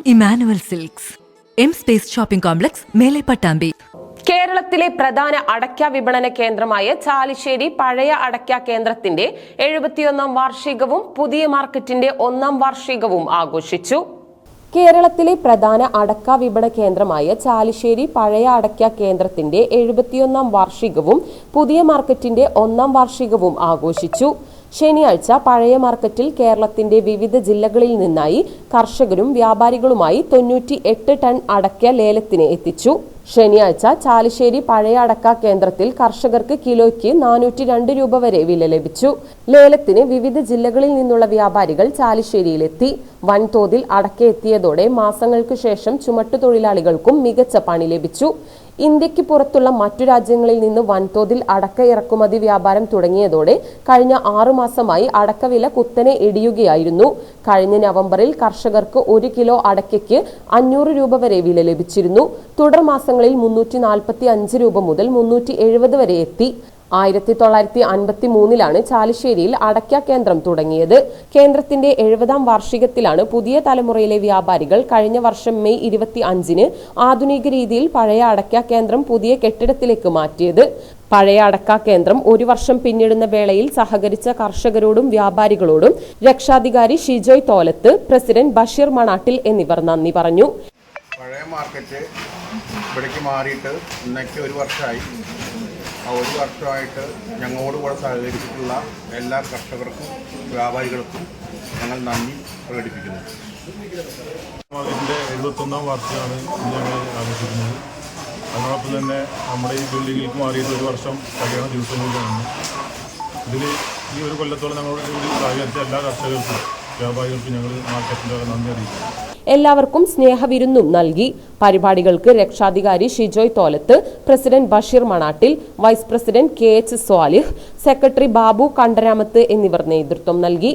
Emmanuel silks, M space shopping complex, മേലെ പട്ടാമ്പി. കേരളത്തിലെ പ്രധാന അടയ്ക്ക വിപണന കേന്ദ്രമായ ചാലിശ്ശേരി പഴയ അടയ്ക്ക കേന്ദ്രത്തിന്റെ 71ാം വാർഷികവും പുതിയ മാർക്കറ്റിന്റെ 1ാം വാർഷികവും ആഘോഷിച്ചു. കേരളത്തിലെ പ്രധാന അടയ്ക്ക വിപണന കേന്ദ്രമായ ചാലിശ്ശേരി പഴയ അടയ്ക്ക കേന്ദ്രത്തിന്റെ 71ാം വാർഷികവും പുതിയ മാർക്കറ്റിന്റെ 1ാം വാർഷികവും ആഘോഷിച്ചു. ശനിയാഴ്ച പഴയ മാർക്കറ്റിൽ കേരളത്തിന്റെ വിവിധ ജില്ലകളിൽ നിന്നായി കർഷകരും വ്യാപാരികളുമായി 98 ടൺ അടയ്ക്ക ലേലത്തിന് എത്തിച്ചു. ശനിയാഴ്ച ചാലിശ്ശേരി പഴയ അടയ്ക്ക കേന്ദ്രത്തിൽ കർഷകർക്ക് കിലോയ്ക്ക് 402 രൂപ വരെ വില ലഭിച്ചു. ലേലത്തിന് വിവിധ ജില്ലകളിൽ നിന്നുള്ള വ്യാപാരികൾ ചാലിശ്ശേരിയിലെത്തി. വൻതോതിൽ അടയ്ക്ക എത്തിയതോടെ മാസങ്ങൾക്ക് ശേഷം ചുമട്ടുതൊഴിലാളികൾക്കും മികച്ച പണി ലഭിച്ചു. ഇന്ത്യക്ക് പുറത്തുള്ള മറ്റു രാജ്യങ്ങളിൽ നിന്ന് വൻതോതിൽ അടക്ക ഇറക്കുമതി വ്യാപാരം തുടങ്ങിയതോടെ കഴിഞ്ഞ 6 മാസമായി അടക്ക വില കുത്തനെ ഇടിയുകയായിരുന്നു. കഴിഞ്ഞ നവംബറിൽ കർഷകർക്ക് 1 കിലോ അടയ്ക്കയ്ക്ക് 500 രൂപ വരെ വില ലഭിച്ചിരുന്നു. തുടർ മാസങ്ങളിൽ 345 രൂപ മുതൽ 370 വരെ എത്തി. 1953-ലാണ് ചാലിശ്ശേരിയിൽ അടയ്ക്ക കേന്ദ്രം തുടങ്ങിയത്. കേന്ദ്രത്തിന്റെ 70ാം വാർഷികത്തിലാണ് പുതിയ തലമുറയിലെ വ്യാപാരികൾ കഴിഞ്ഞ വർഷം മെയ് 25-ന് ആധുനിക രീതിയിൽ പഴയ അടയ്ക്ക കേന്ദ്രം പുതിയ കെട്ടിടത്തിലേക്ക് മാറ്റിയത്. പഴയ അടയ്ക്ക കേന്ദ്രം 1 വർഷം പിന്നിടുന്ന വേളയിൽ സഹകരിച്ച കർഷകരോടും വ്യാപാരികളോടും രക്ഷാധികാരി ഷിജോയ് തോലത്ത്, പ്രസിഡന്റ് ബഷീർ മണാട്ടിൽ എന്നിവർ നന്ദി പറഞ്ഞു. പഴയ മാർക്കറ്റ് ഇവിടേക്ക് മാറിയിട്ട് ഇന്നേക്ക് 1 വർഷമായി. ആ 1 വർഷമായിട്ട് ഞങ്ങളോടുകൂടെ സഹകരിച്ചിട്ടുള്ള എല്ലാ കർഷകർക്കും വ്യാപാരികൾക്കും ഞങ്ങൾ നന്ദി പ്രകടിപ്പിക്കുന്നു. ഇതിൻ്റെ 71ാം വാർഷികമാണ് ഞങ്ങൾ ആഘോഷിക്കുന്നത്. അതോടൊപ്പം തന്നെ നമ്മുടെ ഈ ബിൽഡിങ്ങിലേക്ക് മാറിയിട്ട് 1 വർഷം കഴിയുന്ന ദിവസങ്ങളിലാണ്. ഇതിൽ ഈ 1 കൊല്ലത്തോളം ഞങ്ങളോട് കൂടി സഹകരിച്ച എല്ലാ കർഷകർക്കും വ്യാപാരികൾക്കും ഞങ്ങൾ മാർക്കറ്റിൻ്റെ നന്ദി അറിയിക്കുന്നു. എല്ലാവർക്കും സ്നേഹവിരുന്നും നൽകി. പരിപാടികൾക്ക് രക്ഷാധികാരി Shijoy Tholath, president Basheer Manattil, vice president KH Swalih, secretary Babu Kandaramath എന്നിവർ നേതൃത്വം നൽകി.